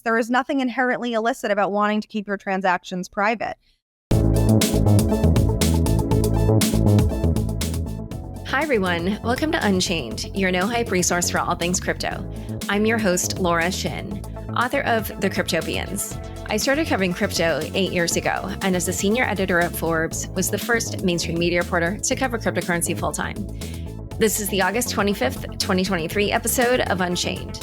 works. There is nothing inherently illicit about wanting to keep your transactions private. Hi, everyone. Welcome to Unchained, your no-hype resource for all things crypto. I'm your host, Laura Shin, author of The Cryptopians. I started covering crypto 8 years ago, and as a senior editor at Forbes, was the first mainstream media reporter to cover cryptocurrency full-time. This is the August 25th, 2023 episode of Unchained.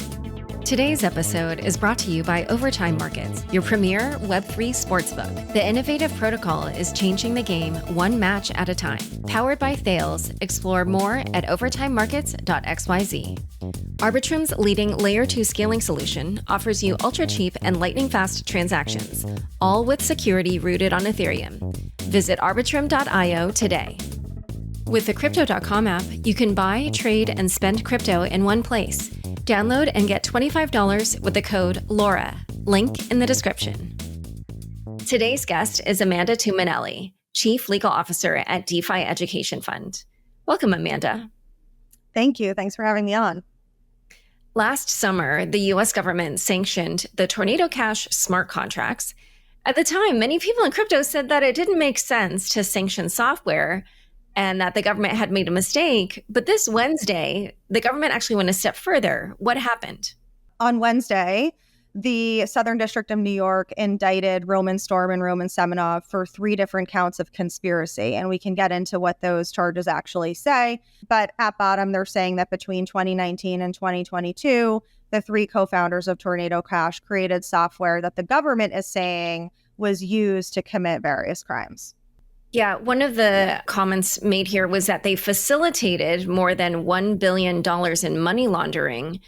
Today's episode is brought to you by Overtime Markets, your premier Web3 sportsbook. The innovative protocol is changing the game one match at a time. Powered by Thales, explore more at overtimemarkets.xyz. Arbitrum's leading Layer 2 scaling solution offers you ultra-cheap and lightning-fast transactions, all with security rooted on Ethereum. Visit arbitrum.io today. With the Crypto.com app, you can buy, trade, and spend crypto in one place. Download and get $25 with the code LAURA. Link in the description. Today's guest is Amanda Tuminelli, Chief Legal Officer at DeFi Education Fund. Welcome, Amanda. Thank you. Thanks for having me on. Last summer, the U.S. government sanctioned the Tornado Cash smart contracts. At the time, many people in crypto said that it didn't make sense to sanction software and that the government had made a mistake. But this Wednesday, the government actually went a step further. What happened? On Wednesday, the Southern District of New York indicted Roman Storm and Roman Semenov for 3 different counts of conspiracy. And we can get into what those charges actually say. But at bottom, they're saying that between 2019 and 2022, the 3 co-founders of Tornado Cash created software that the government is saying was used to commit various crimes. Yeah, one of the comments made here was that they facilitated more than $1 billion in money laundering.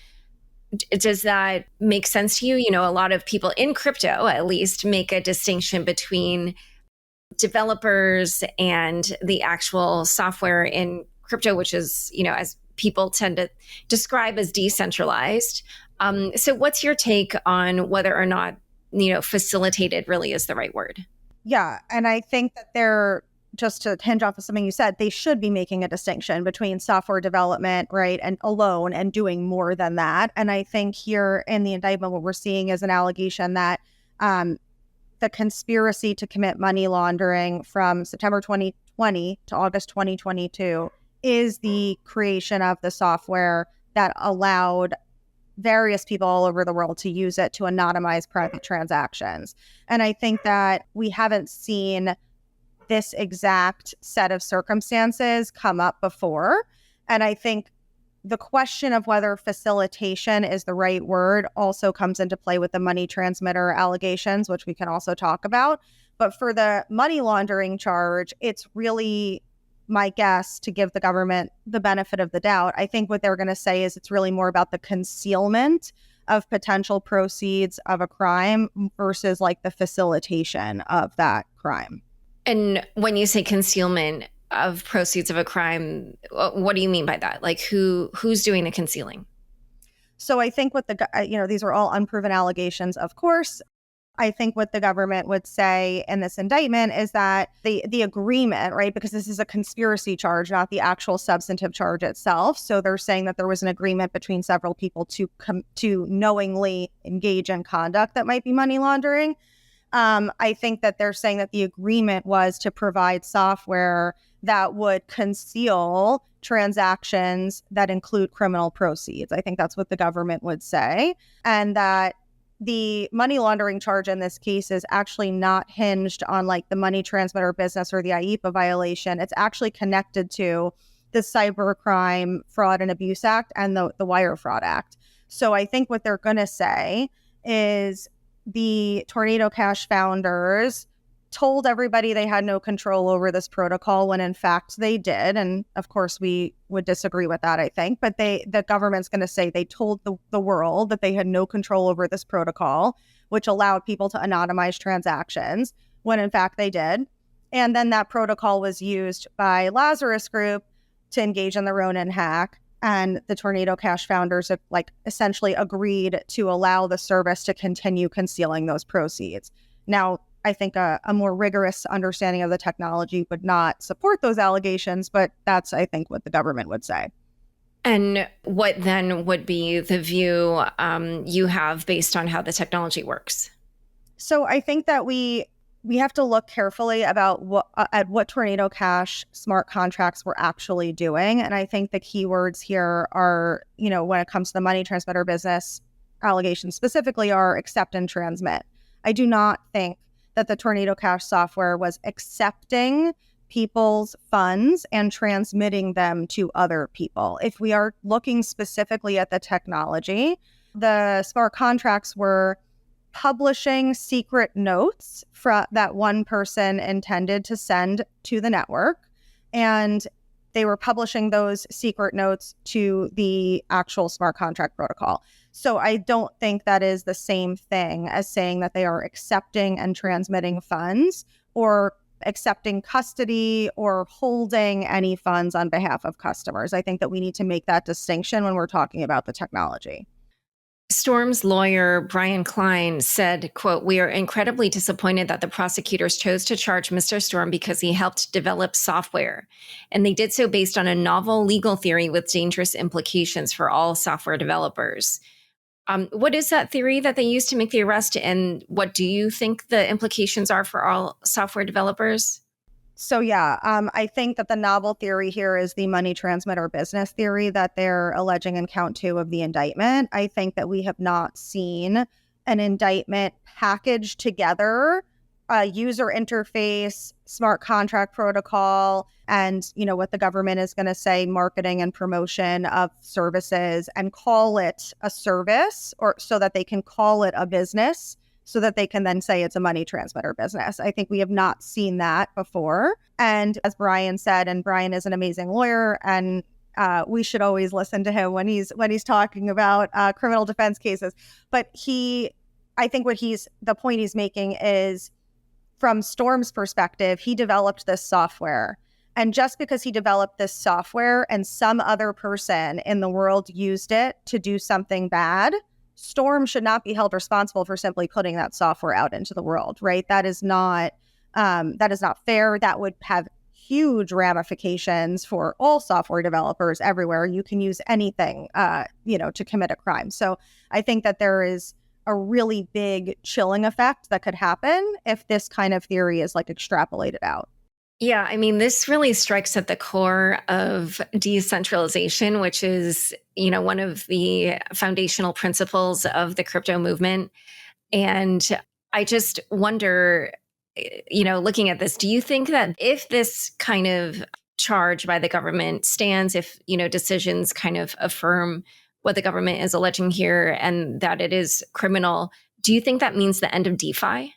Does that make sense to you? You know, a lot of people in crypto, at least, make a distinction between developers and the actual software in crypto, which is, you know, as people tend to describe as decentralized. So what's your take on whether or not, you know, facilitated really is the right word? Yeah. And I think that they're, just to hinge off of something you said, they should be making a distinction between software development, right, and alone and doing more than that. And I think here in the indictment, what we're seeing is an allegation that the conspiracy to commit money laundering from September 2020 to August 2022 is the creation of the software that allowed various people all over the world to use it to anonymize private transactions. And I think that we haven't seen this exact set of circumstances come up before. And I think the question of whether facilitation is the right word also comes into play with the money transmitter allegations, which we can also talk about. But for the money laundering charge, it's really my guess, to give the government the benefit of the doubt. I think what they're going to say is it's really more about the concealment of potential proceeds of a crime versus like the facilitation of that crime. And when you say concealment of proceeds of a crime, what do you mean by that? Like who's doing the concealing? So I think what these are all unproven allegations, of course. I think what the government would say in this indictment is that the agreement, right, because this is a conspiracy charge, not the actual substantive charge itself. So they're saying that there was an agreement between several people to knowingly engage in conduct that might be money laundering. I think that they're saying that the agreement was to provide software that would conceal transactions that include criminal proceeds. I think that's what the government would say. And that the money laundering charge in this case is actually not hinged on like the money transmitter business or the IEPA violation. It's actually connected to the Cybercrime Fraud and Abuse Act and the Wire Fraud Act. So I think what they're going to say is the Tornado Cash founders told everybody they had no control over this protocol when in fact they did. And of course, we would disagree with that, I think. But the government's going to say they told the world that they had no control over this protocol, which allowed people to anonymize transactions when in fact they did. And then that protocol was used by Lazarus Group to engage in the Ronin hack. And the Tornado Cash founders essentially agreed to allow the service to continue concealing those proceeds. Now, I think a more rigorous understanding of the technology would not support those allegations, but that's, I think, what the government would say. And what then would be the view you have based on how the technology works? So I think that we have to look carefully about what Tornado Cash smart contracts were actually doing. And I think the keywords here are, when it comes to the money transmitter business allegations specifically, are accept and transmit. I do not think that the Tornado Cash software was accepting people's funds and transmitting them to other people. If we are looking specifically at the technology, the smart contracts were publishing secret notes that one person intended to send to the network. And they were publishing those secret notes to the actual smart contract protocol. So I don't think that is the same thing as saying that they are accepting and transmitting funds or accepting custody or holding any funds on behalf of customers. I think that we need to make that distinction when we're talking about the technology. Storm's lawyer, Brian Klein, said, quote, "We are incredibly disappointed that the prosecutors chose to charge Mr. Storm because he helped develop software. And they did so based on a novel legal theory with dangerous implications for all software developers." What is that theory that they used to make the arrest? And what do you think the implications are for all software developers? So, I think that the novel theory here is the money transmitter business theory that they're alleging in count 2 of the indictment. I think that we have not seen an indictment package together a user interface, smart contract protocol, and what the government is going to say, marketing and promotion of services, and call it a service, or so that they can call it a business, so that they can then say it's a money transmitter business. I think we have not seen that before. And as Brian said, and Brian is an amazing lawyer, and we should always listen to him when he's talking about criminal defense cases. But I think the point he's making is, from Storm's perspective, he developed this software. And just because he developed this software and some other person in the world used it to do something bad, Storm should not be held responsible for simply putting that software out into the world, right? That is not fair. That would have huge ramifications for all software developers everywhere. You can use anything, to commit a crime. So I think that there is a really big chilling effect that could happen if this kind of theory is extrapolated out. Yeah, I mean, this really strikes at the core of decentralization, which is, one of the foundational principles of the crypto movement. And I just wonder, looking at this, do you think that if this kind of charge by the government stands, if, decisions kind of affirm what the government is alleging here and that it is criminal, do you think that means the end of DeFi?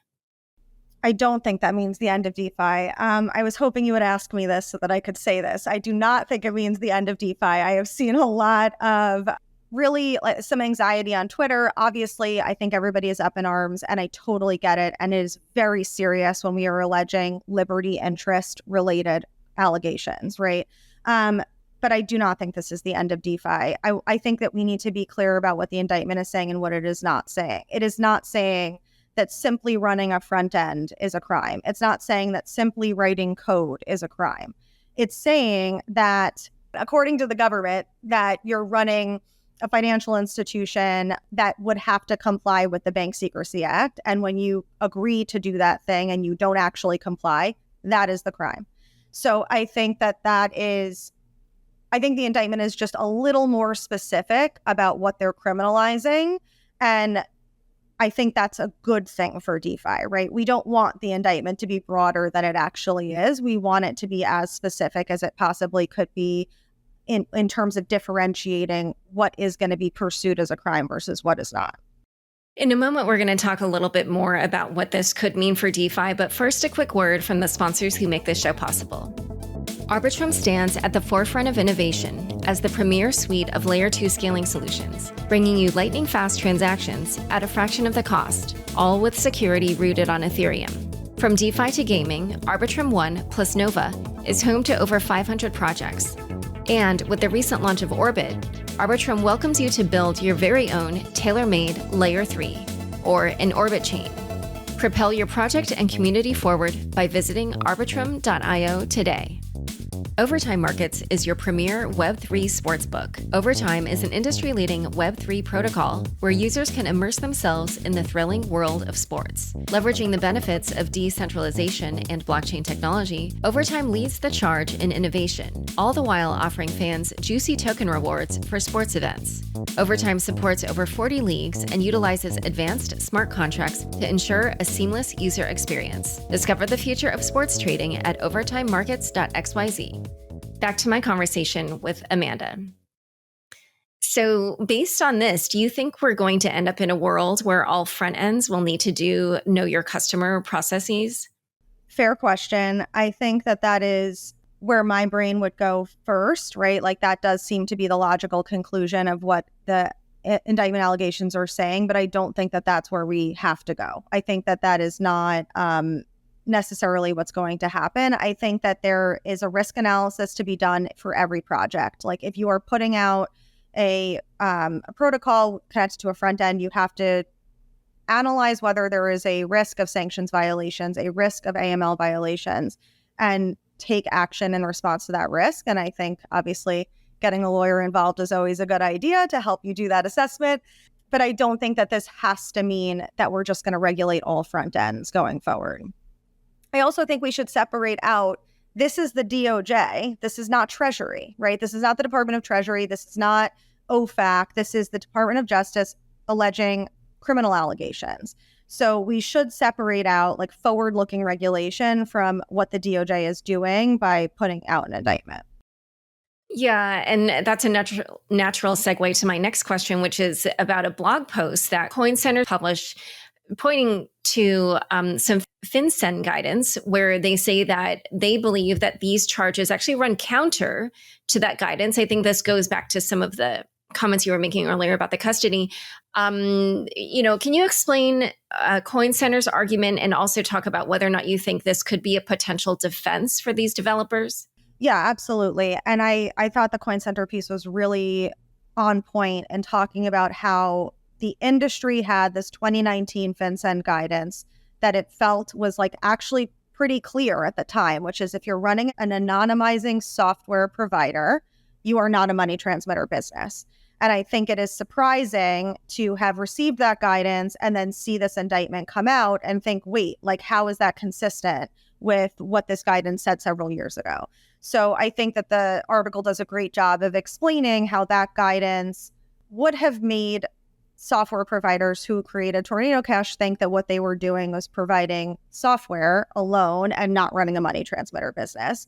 I don't think that means the end of DeFi. I was hoping you would ask me this so that I could say this. I do not think it means the end of DeFi. I have seen a lot of really some anxiety on Twitter. Obviously, I think everybody is up in arms, and I totally get it. And it is very serious when we are alleging liberty interest related allegations, right? But I do not think this is the end of DeFi. I think that we need to be clear about what the indictment is saying and what it is not saying. It is not saying that simply running a front end is a crime. It's not saying that simply writing code is a crime. It's saying that, according to the government, that you're running a financial institution that would have to comply with the Bank Secrecy Act. And when you agree to do that thing and you don't actually comply, that is the crime. So I think the indictment is just a little more specific about what they're criminalizing. And I think that's a good thing for DeFi, right? We don't want the indictment to be broader than it actually is. We want it to be as specific as it possibly could be in terms of differentiating what is going to be pursued as a crime versus what is not. In a moment, we're going to talk a little bit more about what this could mean for DeFi, but first, a quick word from the sponsors who make this show possible. Arbitrum stands at the forefront of innovation as the premier suite of Layer 2 scaling solutions, bringing you lightning-fast transactions at a fraction of the cost, all with security rooted on Ethereum. From DeFi to gaming, Arbitrum One plus Nova is home to over 500 projects. And with the recent launch of Orbit, Arbitrum welcomes you to build your very own tailor-made Layer 3, or an Orbit chain. Propel your project and community forward by visiting arbitrum.io today. Overtime Markets is your premier Web3 sportsbook. Overtime is an industry-leading Web3 protocol where users can immerse themselves in the thrilling world of sports. Leveraging the benefits of decentralization and blockchain technology, Overtime leads the charge in innovation, all the while offering fans juicy token rewards for sports events. Overtime supports over 40 leagues and utilizes advanced smart contracts to ensure a seamless user experience. Discover the future of sports trading at overtimemarkets.xyz. Back to my conversation with Amanda. So based on this, do you think we're going to end up in a world where all front ends will need to do know your customer processes? Fair question. I think that is where my brain would go first, right? Like that does seem to be the logical conclusion of what the indictment allegations are saying, but I don't think that that's where we have to go. I think that is not necessarily what's going to happen. I think that there is a risk analysis to be done for every project. Like if you are putting out a protocol connected to a front end, you have to analyze whether there is a risk of sanctions violations, a risk of AML violations, and take action in response to that risk. And I think obviously getting a lawyer involved is always a good idea to help you do that assessment. But I don't think that this has to mean that we're just going to regulate all front ends going forward. I also think we should separate out, this is the DOJ, this is not Treasury, right? This is not the Department of Treasury, this is not OFAC, this is the Department of Justice alleging criminal allegations. So we should separate out like forward-looking regulation from what the DOJ is doing by putting out an indictment. Yeah, and that's a natural segue to my next question, which is about a blog post that Coin Center published pointing to some FinCen guidance where they say that they believe that these charges actually run counter to that guidance. I think this goes back to some of the comments you were making earlier about the custody. Can you explain Coin Center's argument and also talk about whether or not you think this could be a potential defense for these developers? Yeah, absolutely. And I thought the Coin Center piece was really on point and talking about how the industry had this 2019 FinCen guidance that it felt was like actually pretty clear at the time, which is if you're running an anonymizing software provider, you are not a money transmitter business. And I think it is surprising to have received that guidance and then see this indictment come out and think, wait, like how is that consistent with what this guidance said several years ago? So I think that the article does a great job of explaining how that guidance would have made software providers who created Tornado Cash think that what they were doing was providing software alone and not running a money transmitter business.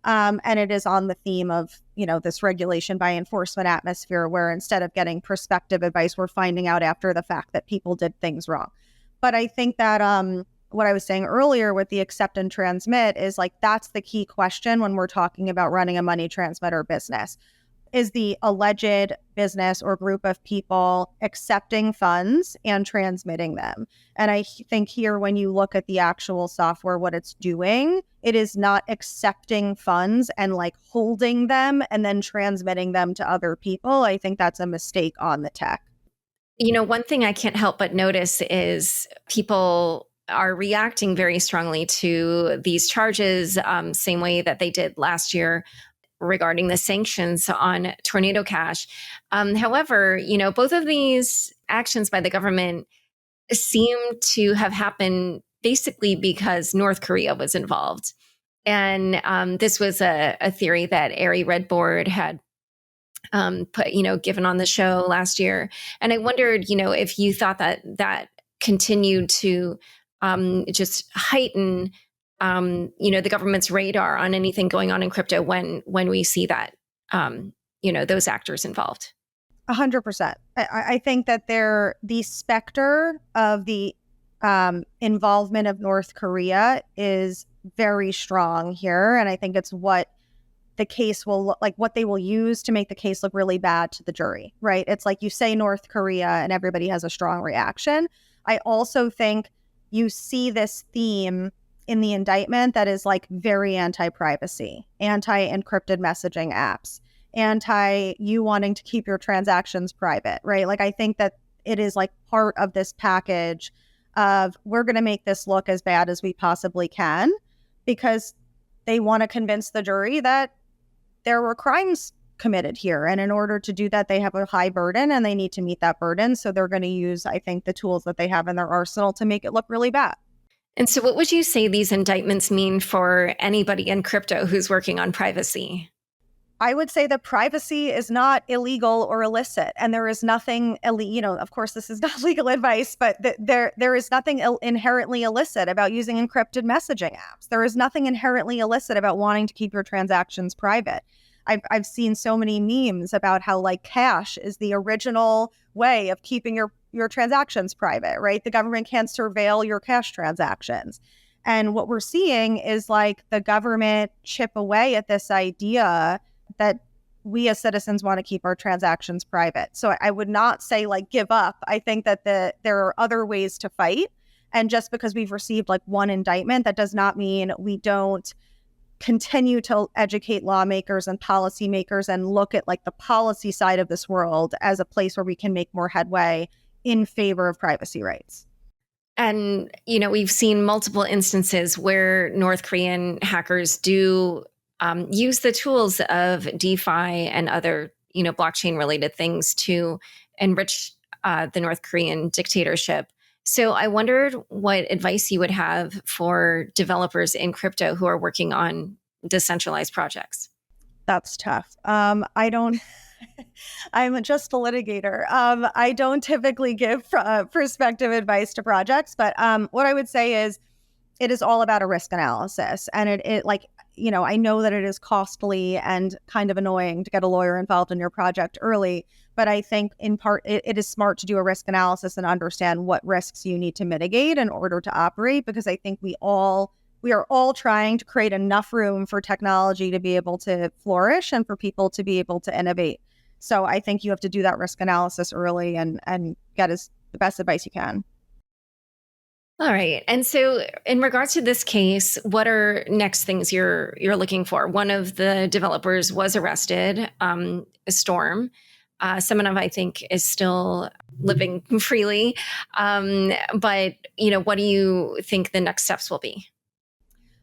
And it is on the theme of, this regulation by enforcement atmosphere where instead of getting prospective advice, we're finding out after the fact that people did things wrong. But I think that what I was saying earlier with the accept and transmit is like, that's the key question when we're talking about running a money transmitter business. Is the alleged business or group of people accepting funds and transmitting them? And I think here, when you look at the actual software, what it's doing, it is not accepting funds and like holding them and then transmitting them to other people. I think that's a mistake on the tech. One thing I can't help but notice is people are reacting very strongly to these charges, same way that they did last year regarding the sanctions on Tornado Cash. However, both of these actions by the government seem to have happened basically because North Korea was involved. And this was a theory that Ari Redboard had given on the show last year. And I wondered, if you thought that continued to just heighten the government's radar on anything going on in crypto when we see that, those actors involved. 100%. I think that the specter of the involvement of North Korea is very strong here. And I think it's what the case will look like, what they will use to make the case look really bad to the jury, right? It's like you say North Korea and everybody has a strong reaction. I also think you see this theme in the indictment that is like very anti-privacy, anti-encrypted messaging apps, anti-you wanting to keep your transactions private, right? Like I think that it is like part of this package of we're going to make this look as bad as we possibly can because they want to convince the jury that there were crimes committed here. And in order to do that, they have a high burden and they need to meet that burden. So they're going to use, I think, the tools that they have in their arsenal to make it look really bad. And so what would you say these indictments mean for anybody in crypto who's working on privacy? I would say that privacy is not illegal or illicit, and there is nothing, of course, this is not legal advice, but there is nothing inherently illicit about using encrypted messaging apps. There is nothing inherently illicit about wanting to keep your transactions private. I've seen so many memes about how like cash is the original way of keeping your transactions private, right? The government can't surveil your cash transactions. And what we're seeing is like the government chip away at this idea that we as citizens want to keep our transactions private. So I would not say like give up. I think that there are other ways to fight. And just because we've received like one indictment, that does not mean we don't continue to educate lawmakers and policymakers and look at like the policy side of this world as a place where we can make more headway in favor of privacy rights. And, we've seen multiple instances where North Korean hackers do use the tools of DeFi and other, blockchain related things to enrich the North Korean dictatorship. So I wondered what advice you would have for developers in crypto who are working on decentralized projects. That's tough. I don't. I'm just a litigator. I don't typically give prospective advice to projects, but what I would say is it is all about a risk analysis. And I know that it is costly and kind of annoying to get a lawyer involved in your project early, but I think in part it is smart to do a risk analysis and understand what risks you need to mitigate in order to operate, because I think we are all trying to create enough room for technology to be able to flourish and for people to be able to innovate. So I think you have to do that risk analysis early and get the best advice you can. All right. And so in regards to this case, what are next things you're looking for? One of the developers was arrested, Storm. Semenov, I think, is still living freely. But, what do you think the next steps will be?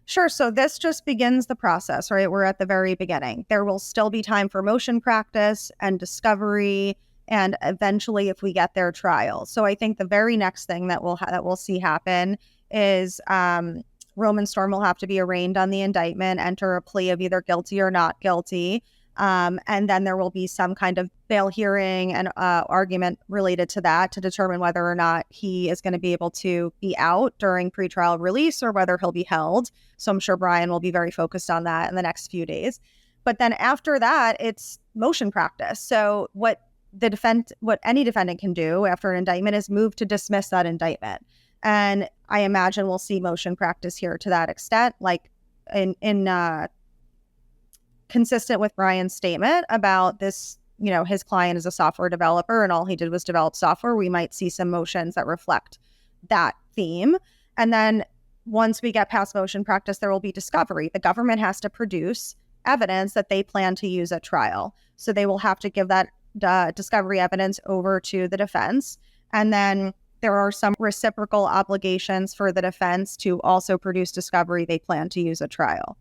Sure. So this just begins the process, right? We're at the very beginning. There will still be time for motion practice and discovery, and eventually, if we get their trial. So I think the very next thing that we'll see happen is Roman Storm will have to be arraigned on the indictment, enter a plea of either guilty or not guilty. And then there will be some kind of bail hearing and argument related to that to determine whether or not he is going to be able to be out during pretrial release or whether he'll be held. So I'm sure Brian will be very focused on that in the next few days. But then after that, it's motion practice. So what any defendant can do after an indictment is move to dismiss that indictment. And I imagine we'll see motion practice here to that extent, like in consistent with Brian's statement about this, his client is a software developer and all he did was develop software. We might see some motions that reflect that theme. And then once we get past motion practice, there will be discovery. The government has to produce evidence that they plan to use at trial. So they will have to give that discovery evidence over to the defense. And then there are some reciprocal obligations for the defense to also produce discovery they plan to use at trial.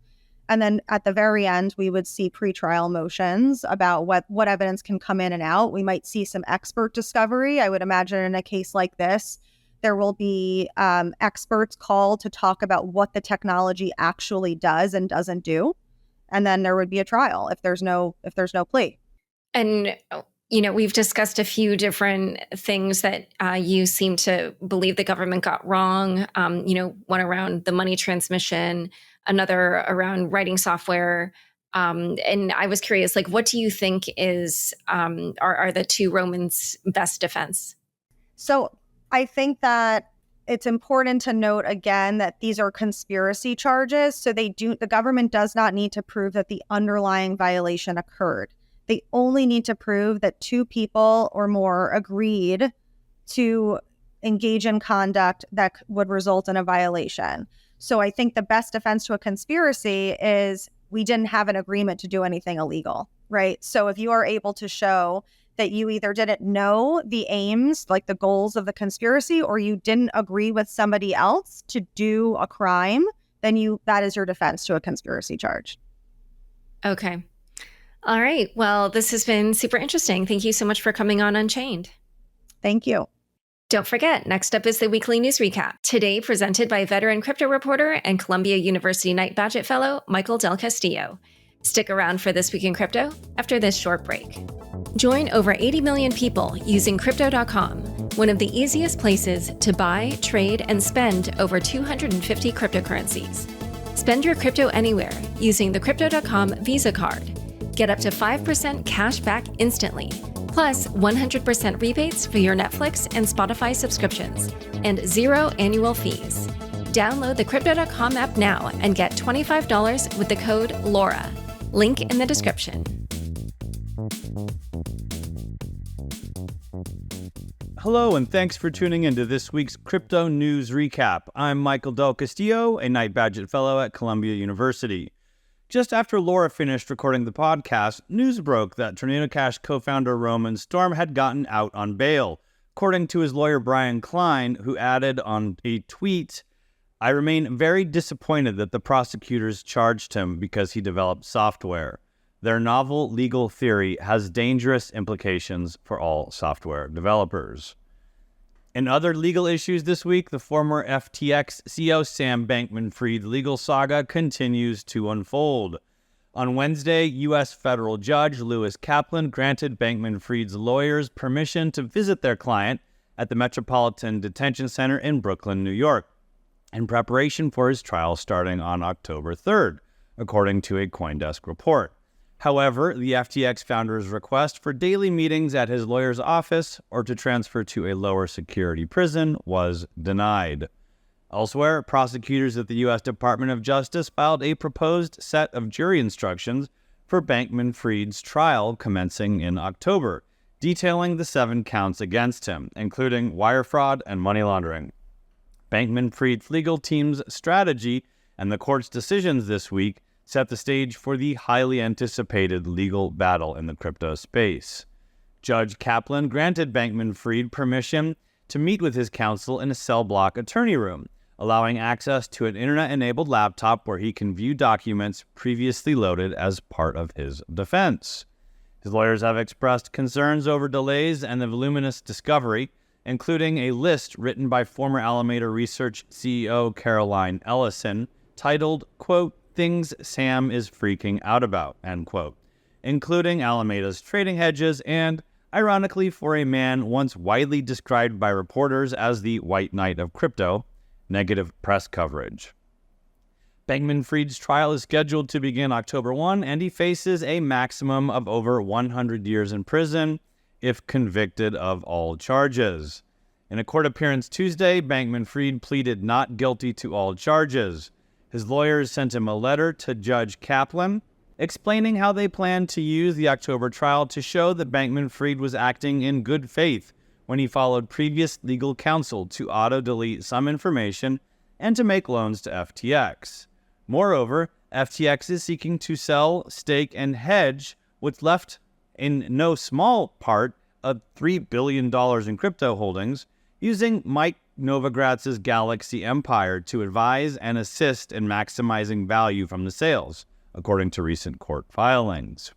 And then at the very end, we would see pretrial motions about what evidence can come in and out. We might see some expert discovery. I would imagine in a case like this, there will be experts called to talk about what the technology actually does and doesn't do. And then there would be a trial if there's no plea. And, we've discussed a few different things that you seem to believe the government got wrong. One around the money transmission, another around writing software. And I was curious, what do you think are the two Romans' best defense? So I think that it's important to note again that these are conspiracy charges. So the government does not need to prove that the underlying violation occurred. They only need to prove that two people or more agreed to engage in conduct that would result in a violation. So I think the best defense to a conspiracy is we didn't have an agreement to do anything illegal, right? So if you are able to show that you either didn't know the aims, like the goals of the conspiracy, or you didn't agree with somebody else to do a crime, then that is your defense to a conspiracy charge. Okay. All right. Well, this has been super interesting. Thank you so much for coming on Unchained. Thank you. Don't forget, next up is the weekly news recap, today presented by veteran crypto reporter and Columbia University Knight Bagehot Fellow, Michael Del Castillo. Stick around for This Week in Crypto after this short break. Join over 80 million people using Crypto.com, one of the easiest places to buy, trade, and spend over 250 cryptocurrencies. Spend your crypto anywhere using the Crypto.com Visa card. Get up to 5% cash back instantly, plus 100% rebates for your Netflix and Spotify subscriptions, and 0 annual fees. Download the Crypto.com app now and get $25 with the code LAURA. Link in the description. Hello, and thanks for tuning into this week's Crypto News Recap. I'm Michael Del Castillo, a Knight Bagehot Fellow at Columbia University. Just after Laura finished recording the podcast, news broke that Tornado Cash co-founder Roman Storm had gotten out on bail, according to his lawyer Brian Klein, who added on a tweet, "I remain very disappointed that the prosecutors charged him because he developed software. Their novel legal theory has dangerous implications for all software developers." In other legal issues this week, the former FTX CEO Sam Bankman-Fried legal saga continues to unfold. On Wednesday, U.S. federal judge Lewis Kaplan granted Bankman-Fried's lawyers permission to visit their client at the Metropolitan Detention Center in Brooklyn, New York, in preparation for his trial starting on October 3rd, according to a CoinDesk report. However, the FTX founder's request for daily meetings at his lawyer's office or to transfer to a lower security prison was denied. Elsewhere, prosecutors at the U.S. Department of Justice filed a proposed set of jury instructions for Bankman-Fried's trial commencing in October, detailing the 7 counts against him, including wire fraud and money laundering. Bankman-Fried's legal team's strategy and the court's decisions this week set the stage for the highly anticipated legal battle in the crypto space. Judge Kaplan granted Bankman-Fried permission to meet with his counsel in a cell block attorney room, allowing access to an internet-enabled laptop where he can view documents previously loaded as part of his defense. His lawyers have expressed concerns over delays and the voluminous discovery, including a list written by former Alameda Research CEO Caroline Ellison titled, quote, "Things Sam is freaking out about," end quote, including Alameda's trading hedges and, ironically for a man once widely described by reporters as the White Knight of crypto, negative press coverage. Bankman-Fried's trial is scheduled to begin October 1, and he faces a maximum of over 100 years in prison if convicted of all charges. In a court appearance Tuesday, Bankman-Fried pleaded not guilty to all charges. His lawyers sent him a letter to Judge Kaplan explaining how they plan to use the October trial to show that Bankman-Fried was acting in good faith when he followed previous legal counsel to auto-delete some information and to make loans to FTX. Moreover, FTX is seeking to sell, stake, and hedge what's left in no small part of $3 billion in crypto holdings, using Mike Novogratz's Galaxy Empire to advise and assist in maximizing value from the sales, according to recent court filings.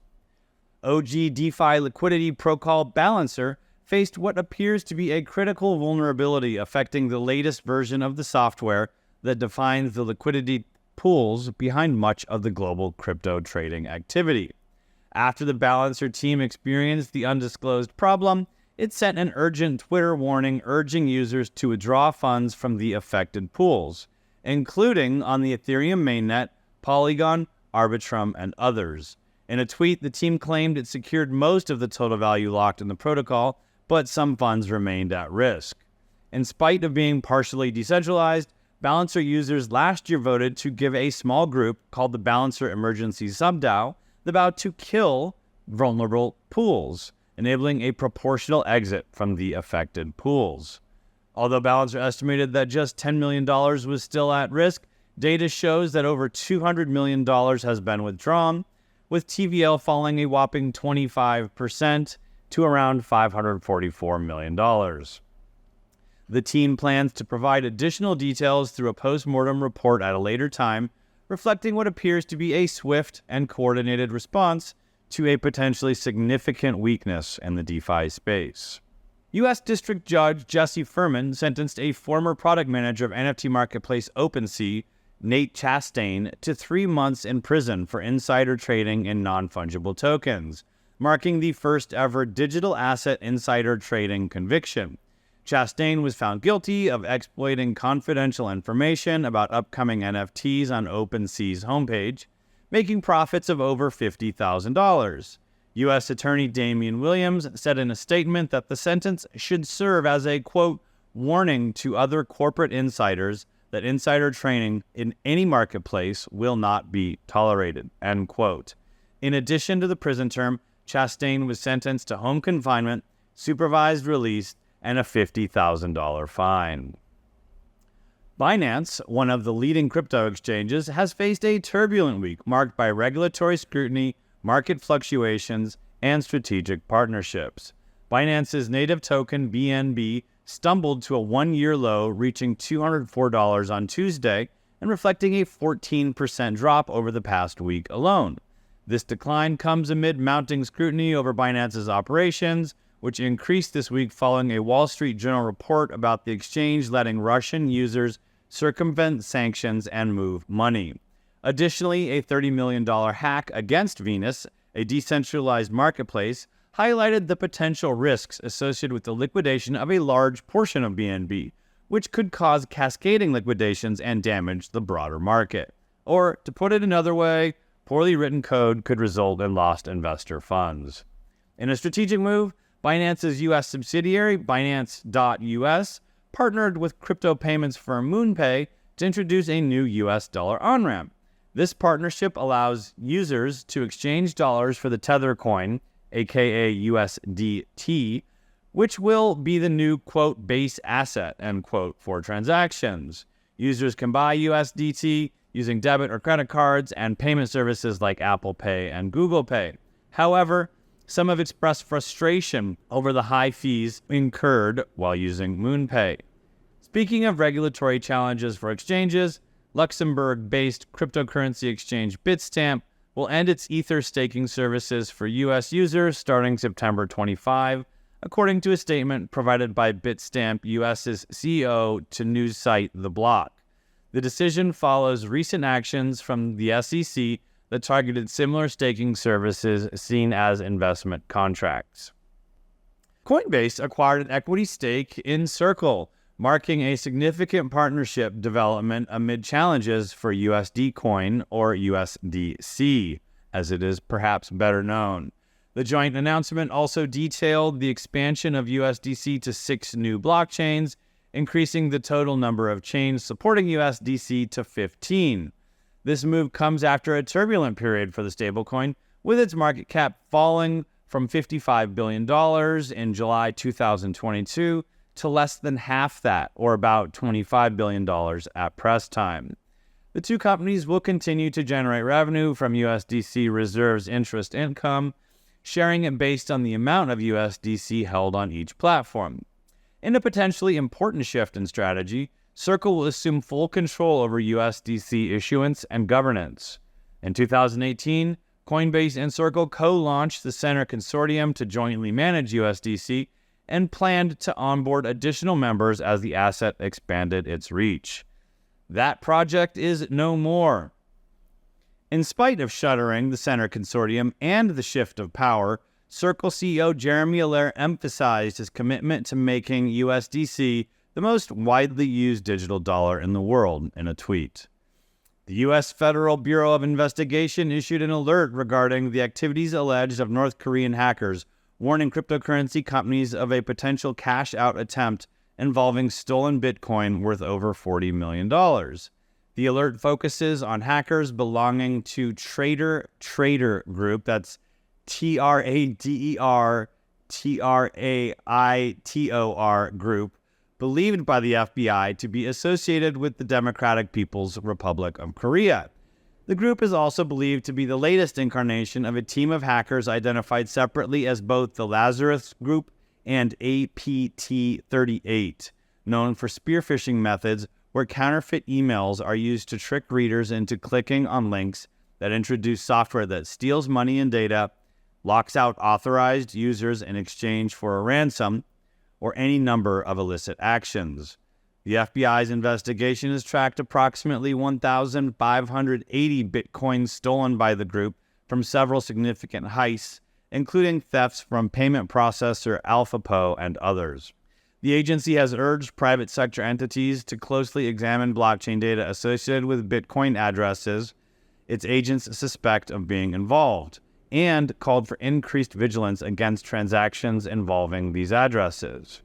OG DeFi liquidity protocol Balancer faced what appears to be a critical vulnerability affecting the latest version of the software that defines the liquidity pools behind much of the global crypto trading activity. After the Balancer team experienced the undisclosed problem, it sent an urgent Twitter warning urging users to withdraw funds from the affected pools, including on the Ethereum mainnet, Polygon, Arbitrum, and others. In a tweet, the team claimed it secured most of the total value locked in the protocol, but some funds remained at risk. In spite of being partially decentralized, Balancer users last year voted to give a small group called the Balancer Emergency SubDAO the vow to kill vulnerable pools, enabling a proportional exit from the affected pools. Although Balancer estimated that just $10 million was still at risk, data shows that over $200 million has been withdrawn, with TVL falling a whopping 25% to around $544 million. The team plans to provide additional details through a post-mortem report at a later time, reflecting what appears to be a swift and coordinated response to a potentially significant weakness in the DeFi space. U.S. District Judge Jesse Furman sentenced a former product manager of NFT marketplace OpenSea, Nate Chastain, to 3 months in prison for insider trading in non-fungible tokens, marking the first ever digital asset insider trading conviction. Chastain was found guilty of exploiting confidential information about upcoming NFTs on OpenSea's homepage, making profits of over $50,000. U.S. Attorney Damian Williams said in a statement that the sentence should serve as a, quote, warning to other corporate insiders that insider trading in any marketplace will not be tolerated, end quote. In addition to the prison term, Chastain was sentenced to home confinement, supervised release, and a $50,000 fine. Binance, one of the leading crypto exchanges, has faced a turbulent week marked by regulatory scrutiny, market fluctuations, and strategic partnerships. Binance's native token, BNB, stumbled to a one-year low, reaching $204 on Tuesday and reflecting a 14% drop over the past week alone. This decline comes amid mounting scrutiny over Binance's operations, which increased this week following a Wall Street Journal report about the exchange letting Russian users circumvent sanctions and move money. Additionally, a $30 million hack against Venus, a decentralized marketplace, highlighted the potential risks associated with the liquidation of a large portion of BNB, which could cause cascading liquidations and damage the broader market. Or, to put it another way, poorly written code could result in lost investor funds. In a strategic move, Binance's U.S. subsidiary, Binance.US, partnered with crypto payments firm MoonPay to introduce a new U.S. dollar on-ramp. This partnership allows users to exchange dollars for the Tether coin, aka USDT, which will be the new, quote, base asset, end quote, for transactions. Users can buy USDT using debit or credit cards and payment services like Apple Pay and Google Pay. However, some have expressed frustration over the high fees incurred while using MoonPay. Speaking of regulatory challenges for exchanges, Luxembourg-based cryptocurrency exchange Bitstamp will end its Ether staking services for U.S. users starting September 25, according to a statement provided by Bitstamp US's CEO to news site The Block. The decision follows recent actions from the SEC that targeted similar staking services seen as investment contracts. Coinbase acquired an equity stake in Circle, marking a significant partnership development amid challenges for USD Coin, or USDC, as it is perhaps better known. The joint announcement also detailed the expansion of USDC to 6 new blockchains, increasing the total number of chains supporting USDC to 15. This move comes after a turbulent period for the stablecoin, with its market cap falling from $55 billion in July 2022 to less than half that, or about $25 billion at press time. The two companies will continue to generate revenue from USDC reserves interest income, sharing it based on the amount of USDC held on each platform. In a potentially important shift in strategy, Circle will assume full control over USDC issuance and governance. In 2018, Coinbase and Circle co-launched the Center Consortium to jointly manage USDC and planned to onboard additional members as the asset expanded its reach. That project is no more. In spite of shuttering the Center Consortium and the shift of power, Circle CEO Jeremy Allaire emphasized his commitment to making USDC the most widely used digital dollar in the world in a tweet. The U.S. Federal Bureau of Investigation issued an alert regarding the activities alleged of North Korean hackers, warning cryptocurrency companies of a potential cash-out attempt involving stolen Bitcoin worth over $40 million. The alert focuses on hackers belonging to Trader Group, that's TraderTraitor Group, believed by the FBI to be associated with the Democratic People's Republic of Korea. The group is also believed to be the latest incarnation of a team of hackers identified separately as both the Lazarus Group and APT38, known for spear phishing methods where counterfeit emails are used to trick readers into clicking on links that introduce software that steals money and data, locks out authorized users in exchange for a ransom, or any number of illicit actions. The FBI's investigation has tracked approximately 1,580 Bitcoins stolen by the group from several significant heists, including thefts from payment processor AlphaPo and others. The agency has urged private sector entities to closely examine blockchain data associated with Bitcoin addresses its agents suspect of being involved, and called for increased vigilance against transactions involving these addresses.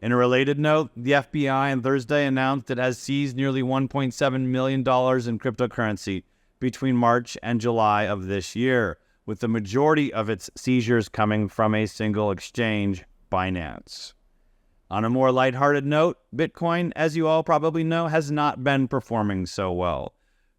In a related note, the FBI on Thursday announced it has seized nearly $1.7 million in cryptocurrency between March and July of this year, with the majority of its seizures coming from a single exchange, Binance. On a more lighthearted note, Bitcoin, as you all probably know, has not been performing so well.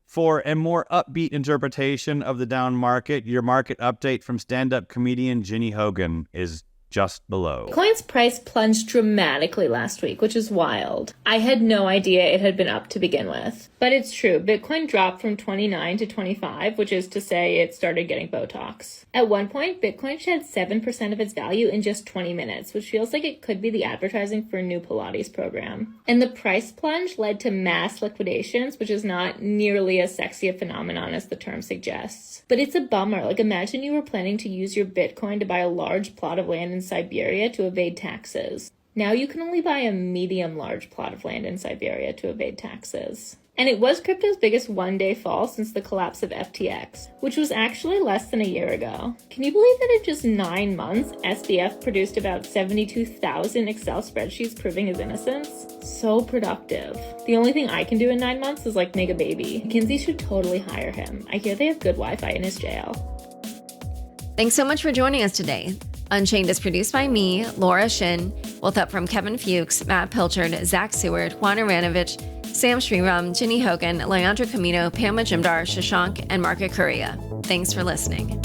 For a more upbeat interpretation of the down market, your market update from stand-up comedian Ginny Hogan is just below. Bitcoin's price plunged dramatically last week, which is wild. I had no idea it had been up to begin with. But it's true, Bitcoin dropped from 29 to 25, which is to say it started getting Botox. At one point, Bitcoin shed 7% of its value in just 20 minutes, which feels like it could be the advertising for a new Pilates program. And the price plunge led to mass liquidations, which is not nearly as sexy a phenomenon as the term suggests. But it's a bummer. Like, imagine you were planning to use your Bitcoin to buy a large plot of land in Siberia to evade taxes. Now you can only buy a medium large plot of land in Siberia to evade taxes. And it was crypto's biggest one-day fall since the collapse of FTX, which was actually less than a year ago. Can you believe that in just 9 months, SBF produced about 72,000 Excel spreadsheets proving his innocence? So productive. The only thing I can do in 9 months is like make a baby. McKinsey should totally hire him. I hear they have good Wi-Fi in his jail. Thanks so much for joining us today. Unchained is produced by me, Laura Shin, with help from Kevin Fuchs, Matt Pilchard, Zach Seward, Juan Aranovich, Sam Sriram, Ginny Hogan, Leandro Camino, Pam Majumdar, Shashank, and Marka Kuria. Thanks for listening.